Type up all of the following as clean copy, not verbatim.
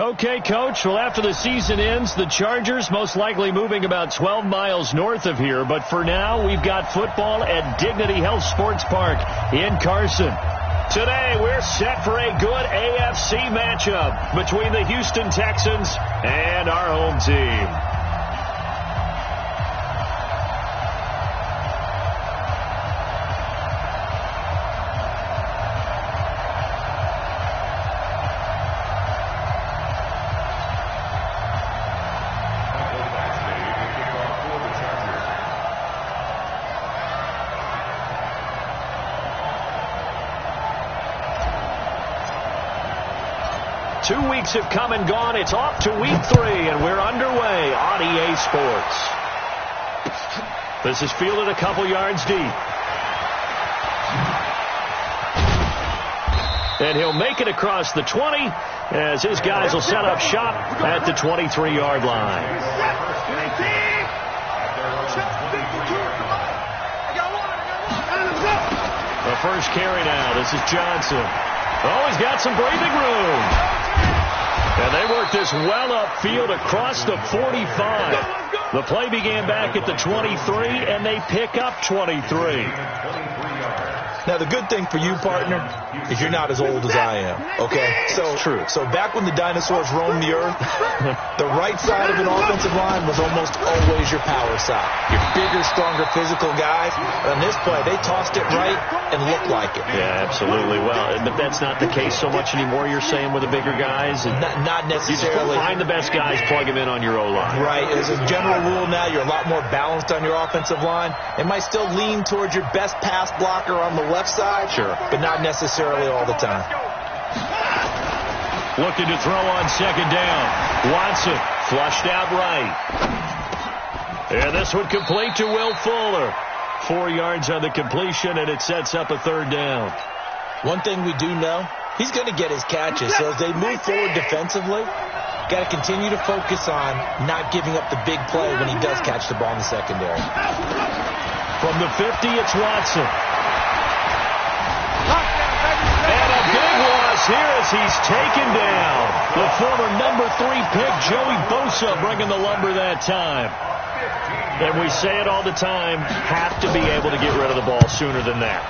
Okay, Coach. Well, after the season ends, the Chargers most likely moving about 12 miles north of here. But for now, we've got football at Dignity Health Sports Park in Carson. Today, we're set for a good AFC matchup between the Houston Texans and our home team. Two weeks have come and gone. It's off to week 3, and we're underway on EA Sports. This is fielded a couple yards deep. And he'll make it across the 20 as his guys will set up shop at the 23-yard line. The first carry now. This is Johnson. Oh, he's got some breathing room. And they work this well upfield across the 45. The play began back at the 23, and they pick up 23. Now, the good thing for you, partner, is you're not as old as I am, okay? So, true. So back when the dinosaurs roamed the earth, the right side of an offensive line was almost always your power side. Your bigger, stronger, physical guys. On this play, they tossed it right and looked like it. Yeah, absolutely. Well, but that's not the case so much anymore, you're saying, with the bigger guys? Not necessarily. You just find the best guys, plug them in on your O-line. Right. As a general rule now, you're a lot more balanced on your offensive line. It might still lean towards your best pass blocker on the left side, sure, but not necessarily all the time. Looking to throw on second down. Watson flushed out right. And this one complete to Will Fuller. 4 yards on the completion, and it sets up a third down. One thing we do know, he's going to get his catches. So as they move forward defensively, got to continue to focus on not giving up the big play when he does catch the ball in the secondary. From the 50, it's Watson. And a big loss here as he's taken down. The former number 3 pick, Joey Bosa, bringing the lumber that time. And we say it all the time, have to be able to get rid of the ball sooner than that.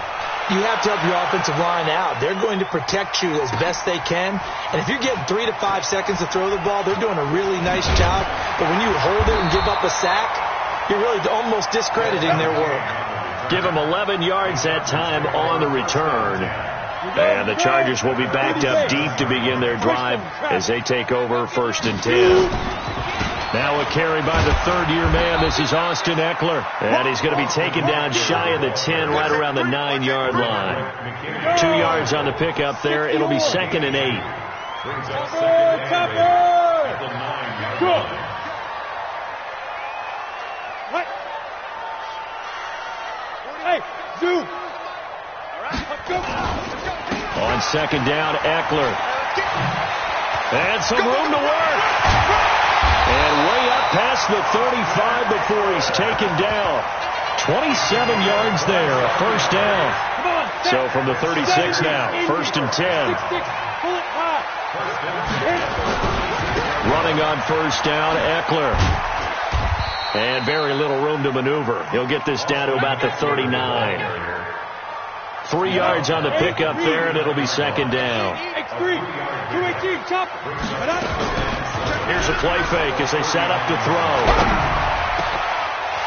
You have to help your offensive line out. They're going to protect you as best they can. And if you're getting 3 to 5 seconds to throw the ball, they're doing a really nice job. But when you hold it and give up a sack, you're really almost discrediting their work. Give them 11 yards that time on the return. And the Chargers will be backed up deep to begin their drive as they take over 1st and 10. Now a carry by the third-year man. This is Austin Eckler. And he's going to be taken down shy of the 10, right around the 9-yard line. 2 yards on the pickup there. It'll be 2nd and 8. On second down, Eckler. And some room to work. And way up past the 35 before he's taken down. 27 yards there, a first down. So from the 36 now, 1st and 10. Running on 1st down, Eckler. And very little room to maneuver. He'll get this down to about the 39. 3 yards on the pickup there, and it'll be 2nd down. Here's a play fake as they set up to throw.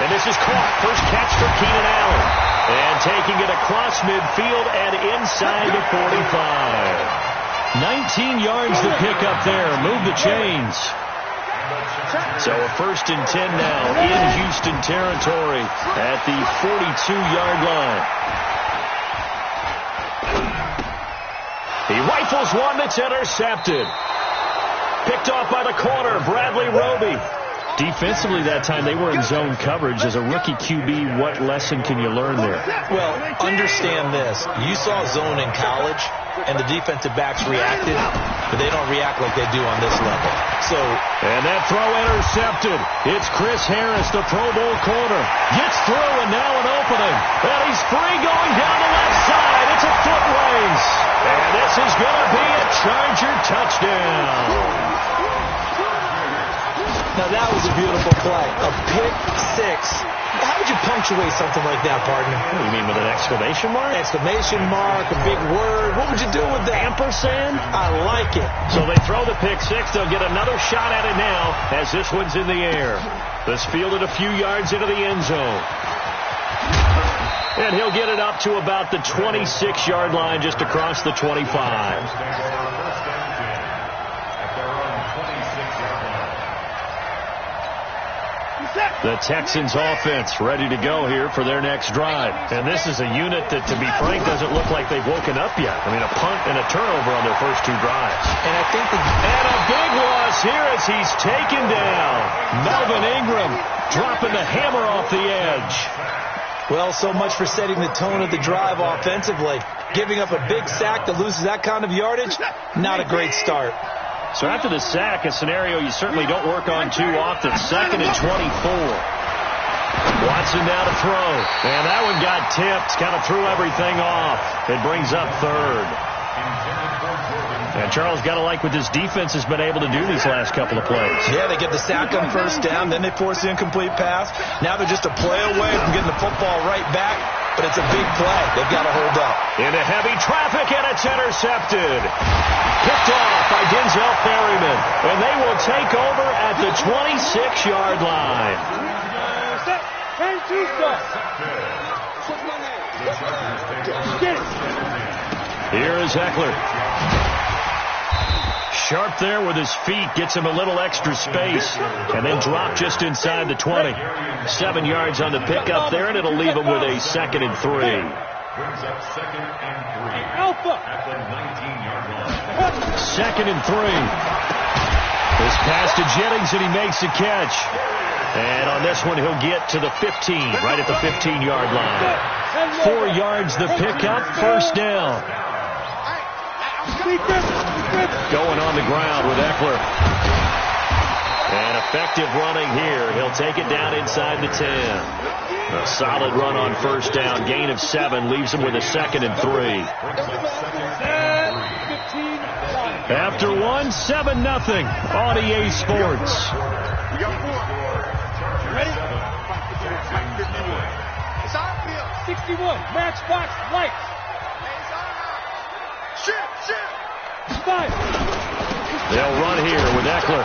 And this is caught. First catch for Keenan Allen. And taking it across midfield and inside the 45. 19 yards to pick up there. Move the chains. So a 1st and 10 now in Houston territory at the 42-yard line. He rifles one that's intercepted. Picked off by the corner, Bradley Roby. Defensively that time, they were in zone coverage. As a rookie QB, what lesson can you learn there? Well, understand this. You saw zone in college, and the defensive backs reacted, but they don't react like they do on this level. And that throw intercepted. It's Chris Harris, the Pro Bowl corner. Gets through, and now an opening. And he's free going down the left side. It's a foot race. And this is going to be a Charger touchdown. Now, that was a beautiful play. A pick six. How would you punctuate something like that, partner? What do you mean, with an exclamation mark? Exclamation mark, a big word. What would you do with that? Ampersand? I like it. So they throw the pick six. They'll get another shot at it now as this one's in the air. This fielded a few yards into the end zone. And he'll get it up to about the 26-yard line just across the 25. The Texans offense ready to go here for their next drive. And this is a unit that, to be frank, doesn't look like they've woken up yet. I mean, a punt and a turnover on their first two drives. And I think and a big loss here as he's taken down. Melvin Ingram dropping the hammer off the edge. Well, so much for setting the tone of the drive offensively. Giving up a big sack that loses that kind of yardage, not a great start. So after the sack, a scenario you certainly don't work on too often. 2nd and 24. Watson now to throw. And that one got tipped. Kind of threw everything off. It brings up 3rd. And Charles, got to like what this defense has been able to do these last couple of plays. Yeah, they get the sack on first down. Then they force the incomplete pass. Now they're just a play away from getting the football right back. But it's a big play. They've got to hold up. Into heavy traffic, and it's intercepted. Picked off by Denzel Ferryman. And they will take over at the 26-yard line. Here is Eckler. Sharp there with his feet. Gets him a little extra space. And then drop just inside the 20. 7 yards on the pickup there, and it'll leave him with a 2nd and 3. Brings up 2nd and 3 at the 19-yard line. 2nd and 3. This pass to Jennings, and he makes the catch. And on this one, he'll get to the 15, right at the 15-yard line. 4 yards the pickup, first down. Going on the ground with Eckler. And effective running here. He'll take it down inside the 10. A solid run on first down. Gain of 7 leaves him with a 2nd and 3. After 1, 7-0 on EA Sports. Ready? 61. Match box lights. They'll run here with Eckler.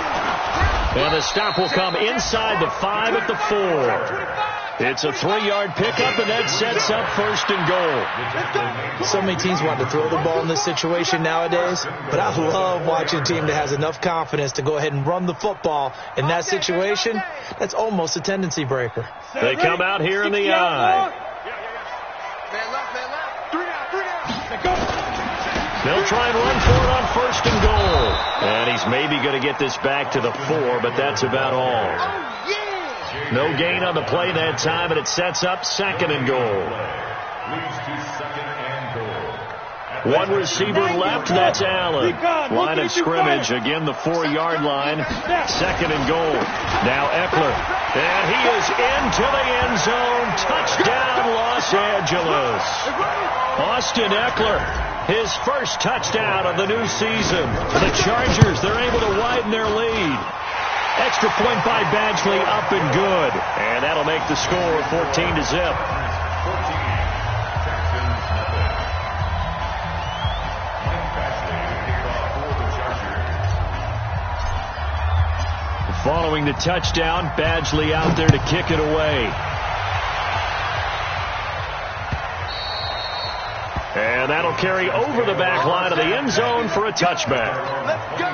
And the stop will come inside the 5 at the 4. It's a 3-yard pickup, and that sets up 1st and goal. So many teams want to throw the ball in this situation nowadays, but I love watching a team that has enough confidence to go ahead and run the football in that situation. That's almost a tendency breaker. They come out here in the eye. Man left. 3 down. They'll try and run for it on 1st and goal. And he's maybe going to get this back to the 4, but that's about all. No gain on the play that time, and it sets up 2nd and goal. One receiver left, that's Allen. Line of scrimmage, again the 4-yard line. 2nd and goal. Now Eckler. And he is into the end zone. Touchdown, Los Angeles. Austin Eckler. His first touchdown of the new season. The Chargers, they're able to widen their lead. Extra point by Badgley, up and good. And that'll make the score 14-0. Following the touchdown, Badgley out there to kick it away. And that'll carry over the back line of the end zone for a touchback. Let's go.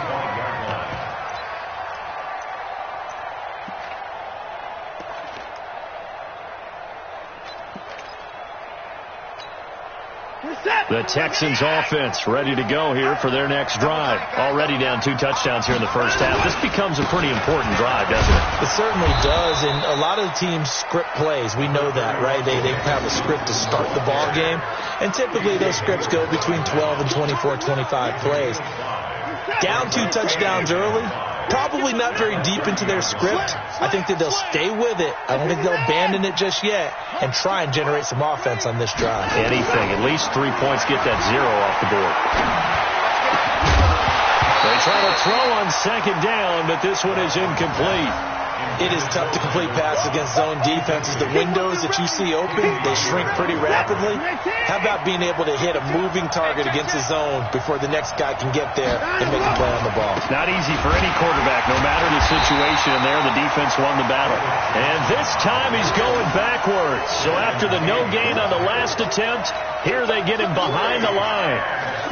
The Texans offense ready to go here for their next drive. Already down 2 touchdowns here in the first half. This becomes a pretty important drive, doesn't it? It certainly does, and a lot of the teams script plays. We know that, right? They have a script to start the ball game, and typically those scripts go between 12 and 24, 25 plays. Down 2 touchdowns early, probably not very deep into their script. I think that they'll stay with it. I don't think they'll abandon it just yet and try and generate some offense on this drive. Anything. At least 3 points, get that 0 off the board. They try to throw on second down, but this one is incomplete. It is tough to complete passes against zone defenses. The windows that you see open, they shrink pretty rapidly. How about being able to hit a moving target against the zone before the next guy can get there and make a play on the ball? It's not easy for any quarterback, no matter the situation, and there the defense won the battle. And this time he's going backwards. So after the no gain on the last attempt, here they get him behind the line.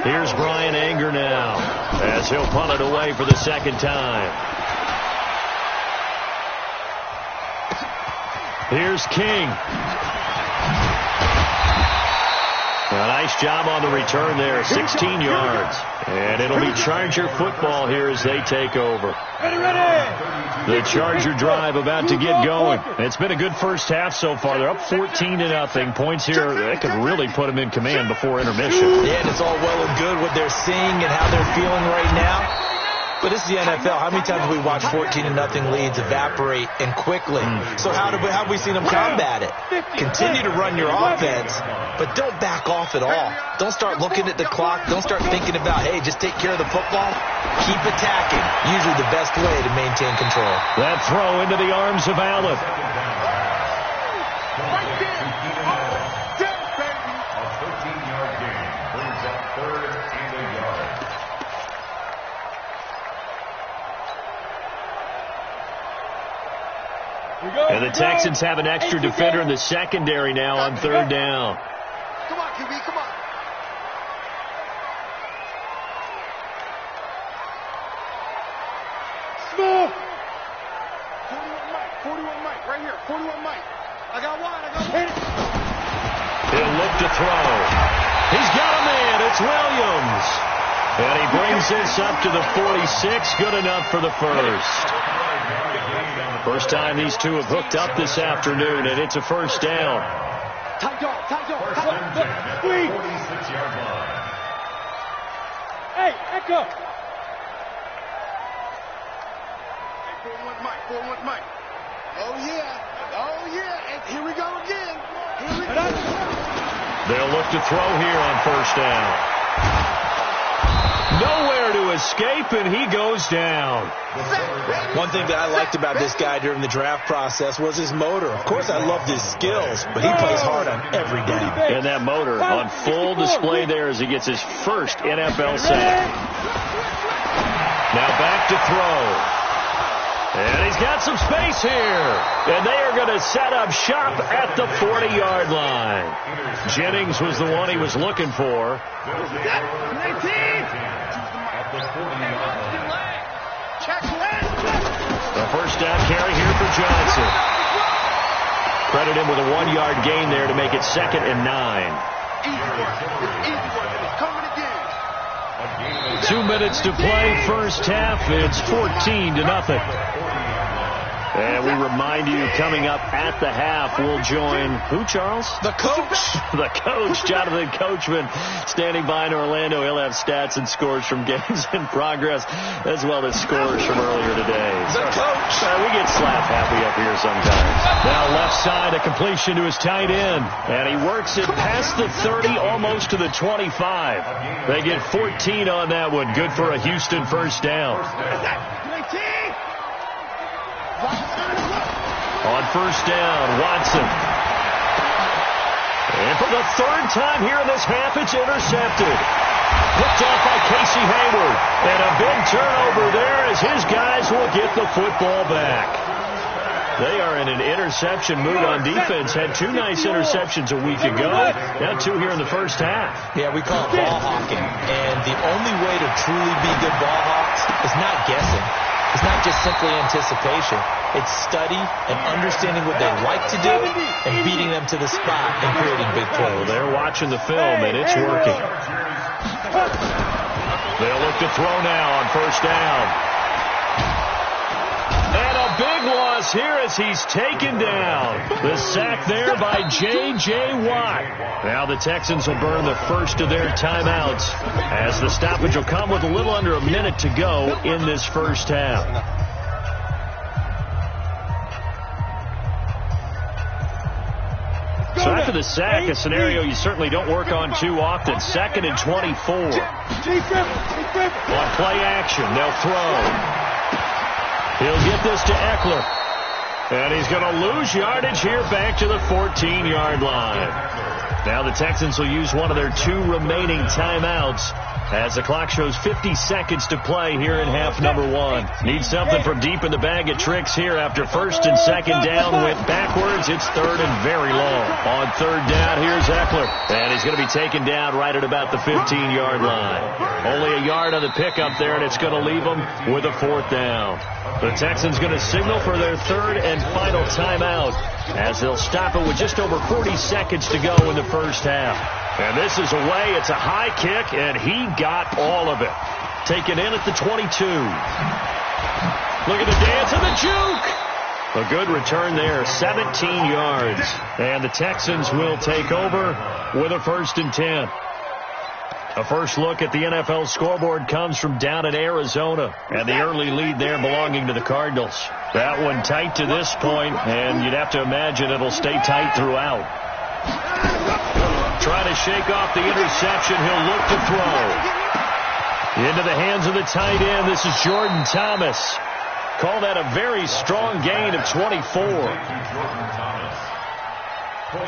Here's Brian Anger now as he'll punt it away for the second time. Here's King. A nice job on the return there, 16 yards. And it'll be Charger football here as they take over. The Charger drive about to get going. It's been a good first half so far. They're up 14-0. Points here, that could really put them in command before intermission. Yeah, and it's all well and good what they're seeing and how they're feeling right now. But this is the NFL. How many times have we watched 14-0 leads evaporate and quickly? So how have we seen them combat it? Continue to run your offense, but don't back off at all. Don't start looking at the clock. Don't start thinking about, hey, just take care of the football. Keep attacking. Usually the best way to maintain control. That throw into the arms of Allen. And the Texans have an extra defender in the secondary now on third down. Come on, QB, come on. Smooth. 41 Mike, right here. 41 Mike. I got one. He'll look to throw. He's got a man. It's Williams. And he brings this up to the 46. Good enough for the first. First time these two have hooked up this afternoon, and it's a first down. Tight dog. 46-yard line. Hey, Echo. Hey, 41 Mike. Oh, yeah. And here we go again. They'll look to throw here on first down. Nowhere to escape, and he goes down. One thing that I liked about this guy during the draft process was his motor. Of course, I loved his skills, but he plays hard on every down. And that motor on full display there as he gets his first NFL sack. Now back to throw. And he's got some space here. And they are going to set up shop at the 40-yard line. Jennings was the one he was looking for. The first down carry here for Johnson. Credit him with a 1-yard gain there to make it 2nd and 9. 2 minutes to play, first half. It's 14-0. And we remind you, coming up at the half, we'll join who, Charles? The coach. The coach, Jonathan Coachman, standing by in Orlando. He'll have stats and scores from games in progress, as well as scores from earlier today. The coach. We get slap happy up here sometimes. Now left side, a completion to his tight end. And he works it past the 30, almost to the 25. They get 14 on that one. Good for a Houston first down. On first down, Watson. And for the third time here in this half, it's intercepted. Picked off by Casey Hayward. And a big turnover there as his guys will get the football back. They are in an interception mood on defense. Had 2 nice interceptions a week ago. Now 2 here in the first half. Yeah, we call it ball hawking. And the only way to truly be good ball hawks is not guessing. It's not just simply anticipation. It's study and understanding what they like to do and beating them to the spot and creating big plays. Well, they're watching the film, and it's working. They'll look to throw now on first down. And a big loss here as he's taken down. The sack there by J.J. Watt. Now the Texans will burn the first of their timeouts as the stoppage will come with a little under a minute to go in this first half. So after after the sack, a scenario you certainly don't work on too often. 2nd and 24. On play action, they'll throw. He'll get this to Eckler. And he's going to lose yardage here back to the 14-yard line. Now the Texans will use one of their 2 remaining timeouts as the clock shows 50 seconds to play here in half number 1. Need something from deep in the bag of tricks here after 1st and 2nd down went backwards. It's 3rd and very long. On 3rd down, here's Eckler. And he's going to be taken down right at about the 15-yard line. Only a yard on the pickup there, and it's going to leave them with a 4th down. The Texans going to signal for their 3rd and final timeout as they'll stop it with just over 40 seconds to go in the first half. And this is away. It's a high kick, and he got all of it. Taken in at the 22. Look at the dance and the juke. A good return there, 17 yards. And the Texans will take over with a 1st and 10. A first look at the NFL scoreboard comes from down in Arizona, and the early lead there belonging to the Cardinals. That one tight to this point, and you'd have to imagine it'll stay tight throughout. Trying to shake off the interception. He'll look to throw. Into the hands of the tight end. This is Jordan Thomas. Call that a very strong gain of 24.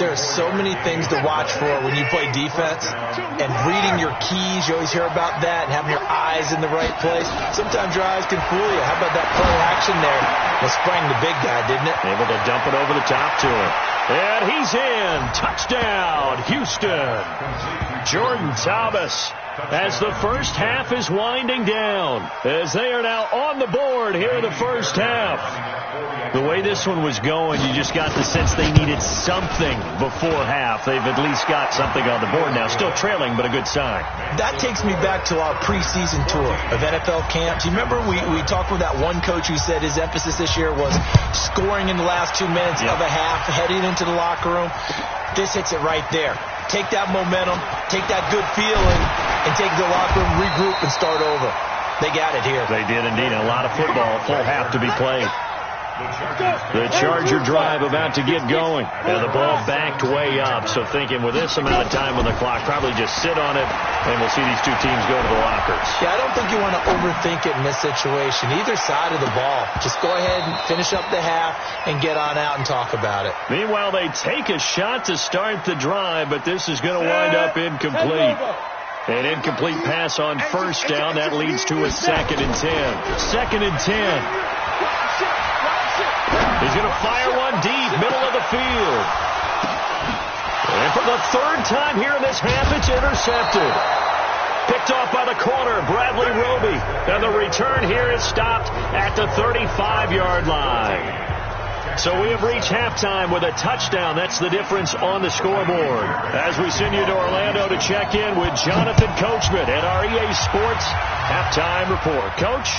There are so many things to watch for when you play defense, and reading your keys, you always hear about that, and having your eyes in the right place. Sometimes your eyes can fool you. How about that play action there? Well, sprang the big guy, didn't it? Able to dump it over the top to him. And he's in. Touchdown, Houston. Jordan Thomas as the first half is winding down, as they are now on the board here in the first half. The way this one was going, you just got the sense they needed something before half. They've at least got something on the board now. Still trailing, but a good sign. That takes me back to our preseason tour of NFL camps. You remember we talked with that one coach who said his emphasis this year was scoring in the last 2 minutes of a half, heading into the locker room. This hits it right there. Take that momentum, take that good feeling, and take the locker room, regroup, and start over. They got it here. They did indeed. A lot of football, full half to be played. The Charger drive about to get going. And the ball backed way up. So thinking with this amount of time on the clock, probably just sit on it, and we'll see these 2 teams go to the lockers. Yeah, I don't think you want to overthink it in this situation. Either side of the ball. Just go ahead and finish up the half and get on out and talk about it. Meanwhile, they take a shot to start the drive, but this is going to wind up incomplete. An incomplete pass on first down. That leads to a 2nd and 10. 2nd and 10. He's going to fire one deep, middle of the field. And for the 3rd time here in this half, it's intercepted. Picked off by the corner, Bradley Roby. And the return here is stopped at the 35-yard line. So we have reached halftime with a touchdown. That's the difference on the scoreboard. As we send you to Orlando to check in with Jonathan Coachman at our EA Sports Halftime Report. Coach?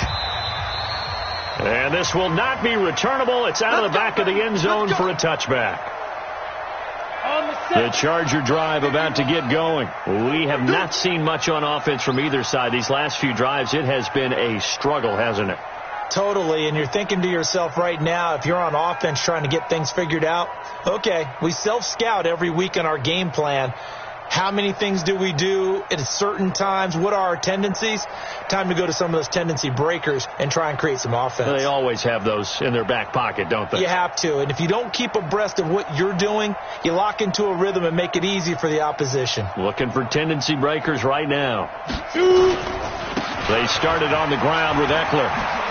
And this will not be returnable. It's out of the back of the end zone for a touchback. The Charger drive about to get going. We have not seen much on offense from either side. These last few drives, it has been a struggle, hasn't it? Totally, and you're thinking to yourself right now, if you're on offense trying to get things figured out, okay, we self-scout every week in our game plan. How many things do we do at certain times? What are our tendencies? Time to go to some of those tendency breakers and try and create some offense. They always have those in their back pocket, don't they? You have to. And if you don't keep abreast of what you're doing, you lock into a rhythm and make it easy for the opposition. Looking for tendency breakers right now. They started on the ground with Eckler.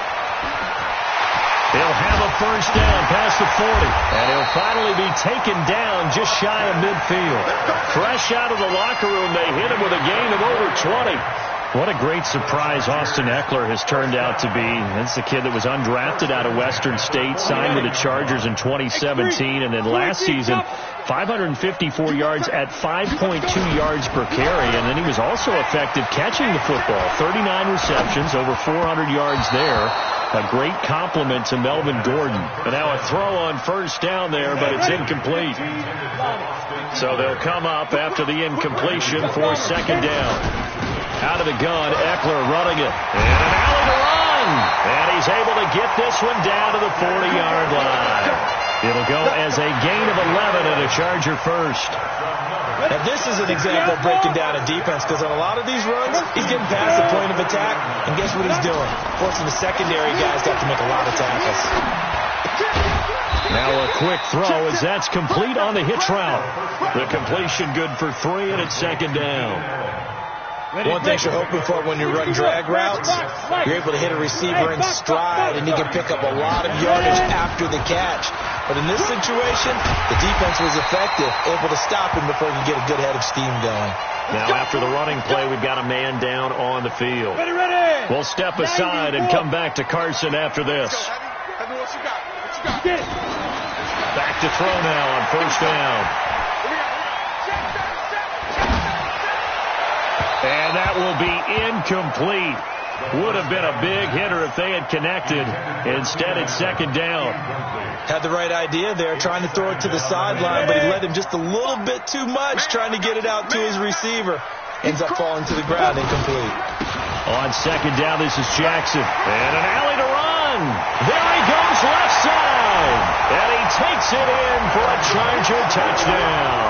He'll have a first down past the 40. And he'll finally be taken down just shy of midfield. Fresh out of the locker room, they hit him with a gain of over 20. What a great surprise Austin Eckler has turned out to be. That's the kid that was undrafted out of Western State, signed with the Chargers in 2017, and then last season, 554 yards at 5.2 yards per carry, and then he was also effective catching the football. 39 receptions, over 400 yards there. A great compliment to Melvin Gordon. And now a throw on first down there, but it's incomplete. So they'll come up after the incompletion for second down. Out of the gun, Eckler running it. And an alley to run. And he's able to get this one down to the 40-yard line. It'll go as a gain of 11 and a Charger first. Now, this is an example of breaking down a defense, because on a lot of these runs, he's getting past the point of attack, and guess what he's doing? Forcing the secondary guys to have to make a lot of tackles. Now a quick throw as that's complete on the hitch route. The completion good for 3, and it's second down. One thing you're hoping for when you run drag routes, you're able to hit a receiver in stride, and you can pick up a lot of yardage after the catch. But in this situation, the defense was effective, able to stop him before he could get a good head of steam going. Now after the running play, we've got a man down on the field. We'll step aside and come back to Carson after this. Back to throw now on first down. And that will be incomplete. Would have been a big hitter if they had connected. Instead, it's second down. Had the right idea there, trying to throw it to the sideline, but he led him just a little bit too much, trying to get it out to his receiver. Ends up falling to the ground, incomplete. On second down, this is Jackson. And an alley to run. There he goes, left side. And he takes it in for a Charger touchdown.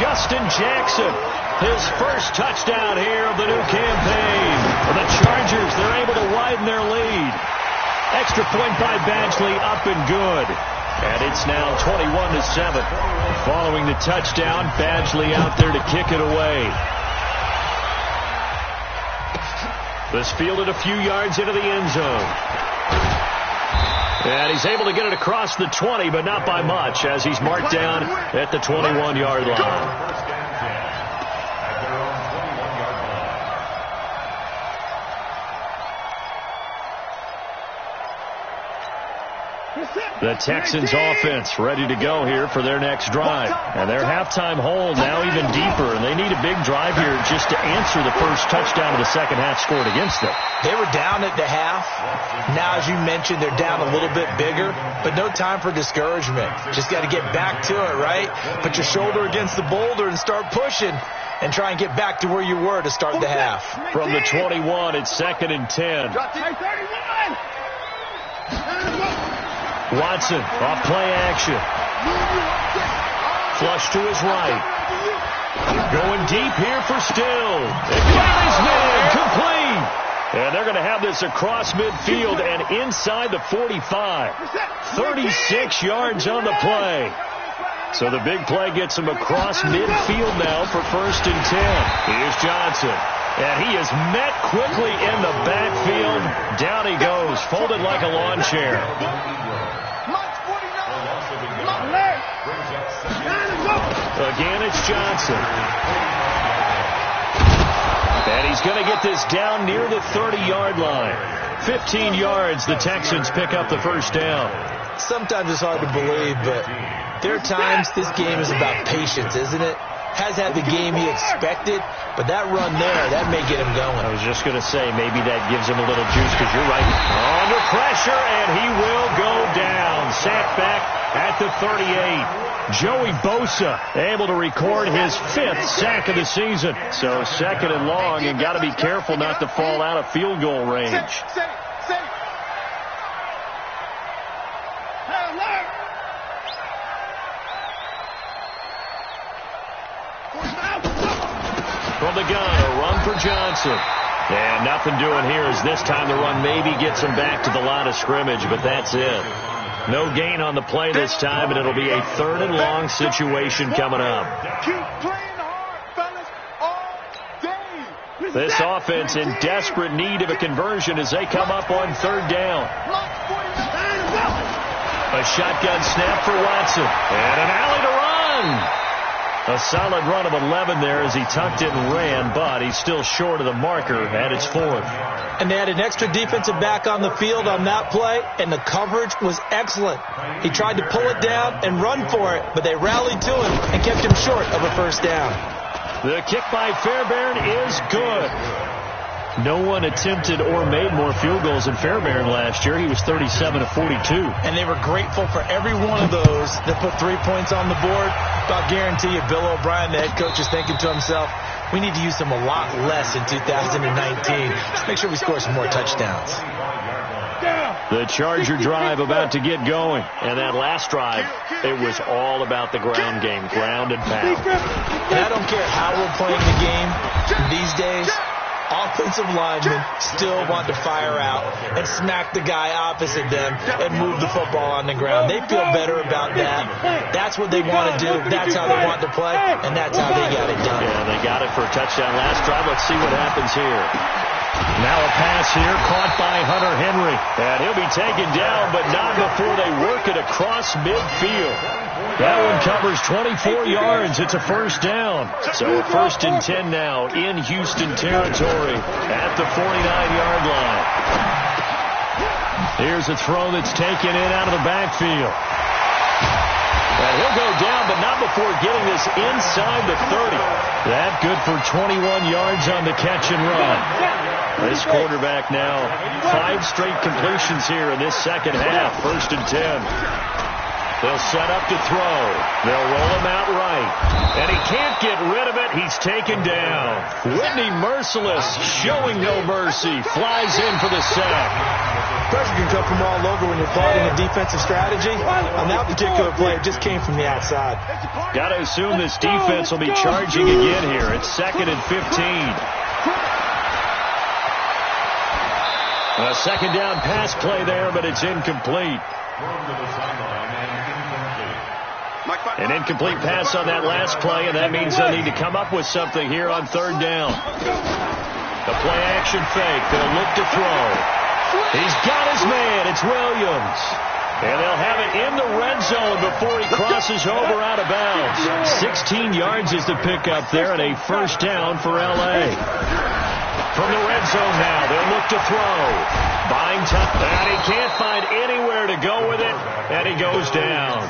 Justin Jackson, his first touchdown here of the new campaign. For the Chargers, they're able to widen their lead. Extra point by Badgley, up and good. And it's now 21-7. Following the touchdown, Badgley out there to kick it away. This fielded a few yards into the end zone. And he's able to get it across the 20, but not by much, as he's marked down at the 21-yard line. The Texans offense ready to go here for their next drive. And their halftime hole now even deeper, and they need a big drive here just to answer the first touchdown of the second half scored against them. They were down at the half. Now, as you mentioned, they're down a little bit bigger, but no time for discouragement. Just got to get back to it, right? Put your shoulder against the boulder and start pushing and try and get back to where you were to start the half. From the 21, it's 2nd and 10. Watson off play action. Flush to his right. Going deep here for Still. And got his man complete. And they're going to have this across midfield and inside the 45. 36 yards on the play. So the big play gets him across midfield now for 1st and 10. Here's Johnson. And he is met quickly in the backfield. Down he goes, folded like a lawn chair. Again, it's Johnson. And he's going to get this down near the 30-yard line. 15 yards, the Texans pick up the first down. Sometimes it's hard to believe, but there are times this game is about patience, isn't it? Has had the game he expected, but that run there, that may get him going. I was just going to say, maybe that gives him a little juice, because you're right. Under pressure, and he will go down. Sacked back at the 38. Joey Bosa able to record his 5th sack of the season. So 2nd and long, and got to be careful not to fall out of field goal range. From the gun, a run for Johnson. And nothing doing here as this time the run maybe gets him back to the line of scrimmage, but that's it. No gain on the play this time, and it'll be a 3rd and long situation coming up. This offense in desperate need of a conversion as they come up on 3rd down. A shotgun snap for Watson. And an alley to run. A solid run of 11 there as he tucked it and ran, but he's still short of the marker at its 4th. And they had an extra defensive back on the field on that play, and the coverage was excellent. He tried to pull it down and run for it, but they rallied to him and kept him short of a first down. The kick by Fairbairn is good. No one attempted or made more field goals than Fairbairn last year. He was 37 of 42. And they were grateful for every one of those that put 3 points on the board. But I'll guarantee you, Bill O'Brien, the head coach, is thinking to himself, we need to use them a lot less in 2019. Let's make sure we score some more touchdowns. The Charger drive about to get going. And that last drive, it was all about the ground game, ground and pound. And I don't care how we're playing the game these days, offensive linemen still want to fire out and smack the guy opposite them and move the football on the ground. They feel better about that. That's what they want to do. That's how they want to play, and that's how they got it done. Yeah, they got it for a touchdown last drive. Let's see what happens here. Now a pass here caught by Hunter Henry. And he'll be taken down, but not before they work it across midfield. That one covers 24 yards. It's a first down. So a 1st and 10 now in Houston territory at the 49-yard line. Here's a throw that's taken in out of the backfield. And he'll go down, but not before getting this inside the 30. That good for 21 yards on the catch and run. This quarterback now, 5 straight completions here in this second half. 1st and 10. They'll set up to throw. They'll roll him out right. And he can't get rid of it. He's taken down. Whitney Merciless showing no mercy. Flies in for the sack. Pressure can come from all over when you're plotting a defensive strategy. On that particular play, it just came from the outside. Got to assume this defense will be charging again here. It's 2nd and 15. A second down pass play there, but it's incomplete. An incomplete pass on that last play, and that means they'll need to come up with something here on 3rd down. The play action fake. They'll look to throw. He's got his man. It's Williams. And they'll have it in the red zone before he crosses over out of bounds. 16 yards is the pickup there, and a first down for L.A. From the red zone now, they'll look to throw. Buying time, and he can't find anywhere to go with it, and he goes down.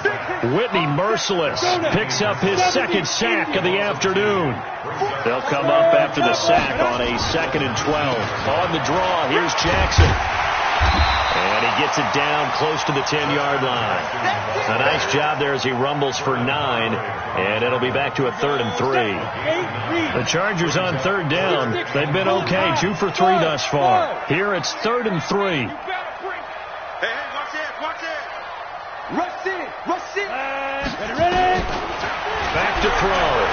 Whitney Merciless picks up his 2nd sack of the afternoon. They'll come up after the sack on a 2nd and 12. On the draw, here's Jackson. And he gets it down close to the 10-yard line. A nice job there as he rumbles for 9, and it'll be back to a 3rd and 3. The Chargers on 3rd down. They've been okay, 2 for 3 thus far. Here it's 3rd and 3. Hey, watch it. Rush it. Ready. Back to throw.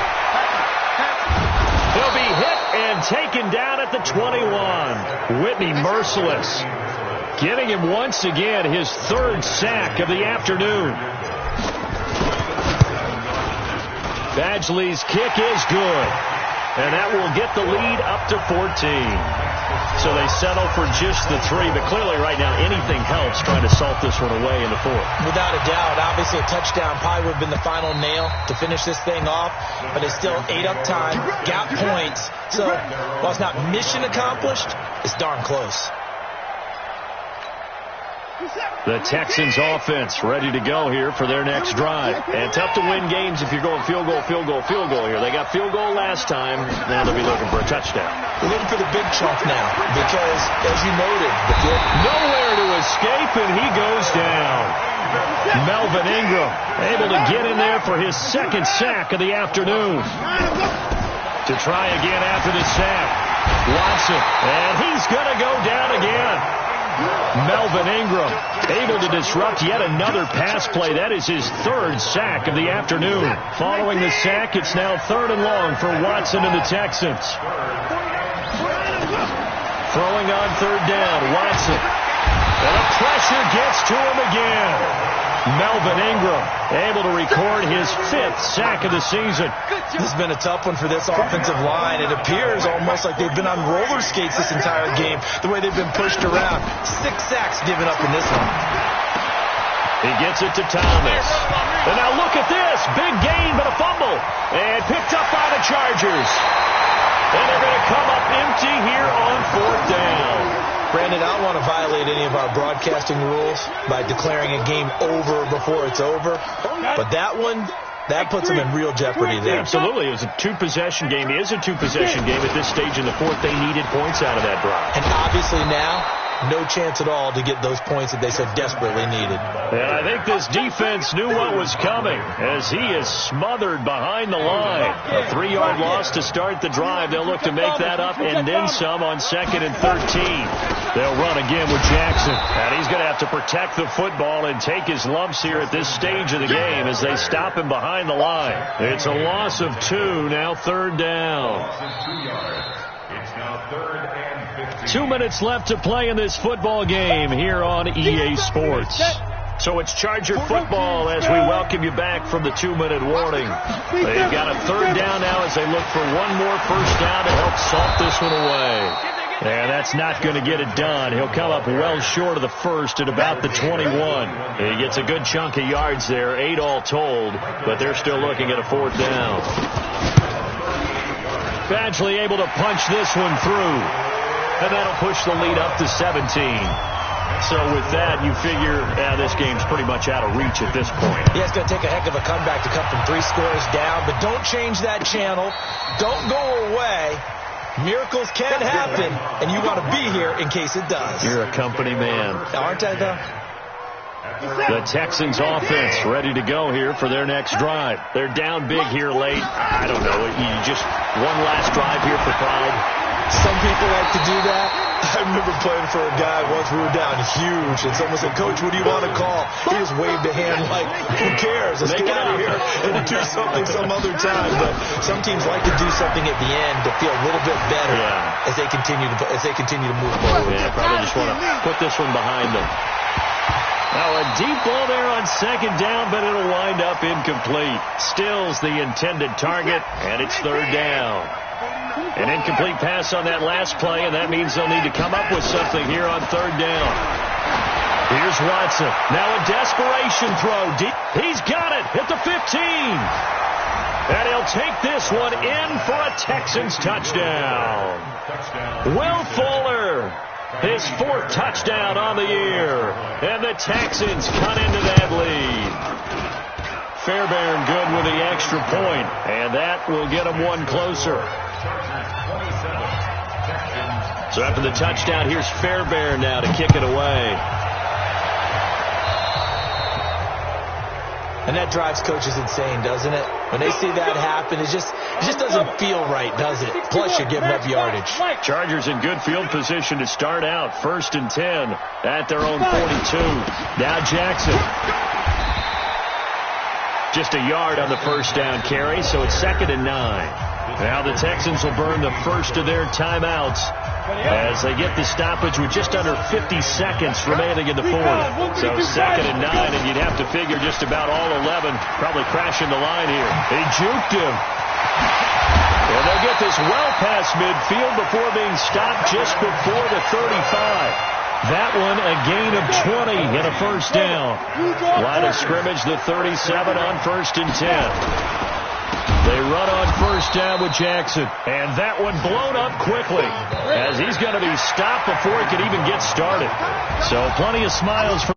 He'll be hit and taken down at the 21. Whitney Merciless giving him once again his 3rd sack of the afternoon. Badgley's kick is good, and that will get the lead up to 14. So they settle for just the 3, but clearly right now anything helps trying to salt this one away in the 4th. Without a doubt, obviously a touchdown probably would have been the final nail to finish this thing off, but it's still ate up time, got points. So while it's not mission accomplished, it's darn close. The Texans offense ready to go here for their next drive. And tough to win games if you're going field goal here. They got field goal last time. Now they'll be looking for a touchdown. We're looking for the big chunk now because, as you noted, nowhere to escape, and he goes down. Melvin Ingram able to get in there for his 2nd sack of the afternoon. To try again after the sack. Watson, and he's going to go down again. Melvin Ingram able to disrupt yet another pass play. That is his 3rd sack of the afternoon. Following the sack, it's now 3rd and long for Watson and the Texans. Throwing on 3rd down, Watson. And the pressure gets to him again. Melvin Ingram able to record his 5th sack of the season. This has been a tough one for this offensive line. It appears almost like they've been on roller skates this entire game, the way they've been pushed around. 6 sacks given up in this one. He gets it to Thomas. And now look at this. Big gain, but a fumble. And picked up by the Chargers. And they're going to come up empty here on 4th down. Brandon, I don't want to violate any of our broadcasting rules by declaring a game over before it's over. But that one, that puts them in real jeopardy there. Absolutely. It was a 2-possession game. It is a 2-possession game at this stage in the 4th. They needed points out of that drive. And obviously now, no chance at all to get those points that they so desperately needed. And I think this defense knew what was coming as he is smothered behind the line. A 3-yard loss to start the drive. They'll look to make that up and then some on 2nd and 13. They'll run again with Jackson. And he's going to have to protect the football and take his lumps here at this stage of the game as they stop him behind the line. It's a loss of 2, now 3rd down. It's now 3rd and 15. 2 minutes left to play in this football game here on EA Sports. So it's Charger football as we welcome you back from the 2-minute warning. They've got a 3rd down now as they look for one more first down to help salt this one away. And that's not going to get it done. He'll come up well short of the first at about the 21. He gets a good chunk of yards there, 8 all told, but they're still looking at a 4th down. Badgley able to punch this one through. And that'll push the lead up to 17. So with that, you figure this game's pretty much out of reach at this point. Yeah, it's going to take a heck of a comeback to come from 3 scores down, but don't change that channel. Don't go away. Miracles can happen, and you want to be here in case it does. You're a company man. Aren't I, though? The Texans offense ready to go here for their next drive. They're down big here late. I don't know. You just one last drive here for pride. Some people like to do that. I remember playing for a guy once. We were down huge, and someone said, "Coach, what do you want to call?" He just waved a hand like, "Who cares? Let's get out of here and do something some other time." But some teams like to do something at the end to feel a little bit better as they continue to move forward. Yeah, probably just want to put this one behind them. Now a deep ball there on 2nd down, but it'll wind up incomplete. Stills the intended target, and it's 3rd down. An incomplete pass on that last play, and that means they'll need to come up with something here on 3rd down. Here's Watson. Now a desperation throw. He's got it at the 15. And he'll take this one in for a Texans touchdown. Will Fuller, his 4th touchdown on the year. And the Texans cut into that lead. Fairbairn good with the extra point, and that will get them one closer. So after the touchdown, here's Fairbairn now to kick it away. And that drives coaches insane, doesn't it? When they see that happen, it just doesn't feel right, does it? Plus, you're giving up yardage. Chargers in good field position to start out. 1st and 10 at their own 42. Now Jackson. Just a yard on the first down carry, so it's 2nd and 9. Now the Texans will burn the first of their timeouts as they get the stoppage with just under 50 seconds remaining in the 4th. So 2nd and 9, and you'd have to figure just about all 11 probably crashing the line here. They juked him. And they'll get this well past midfield before being stopped just before the 35. That one a gain of 20 and a first down. Line of scrimmage, the 37 on 1st and 10. They run on first down with Jackson. And that one blown up quickly as he's going to be stopped before he can even get started. So plenty of smiles for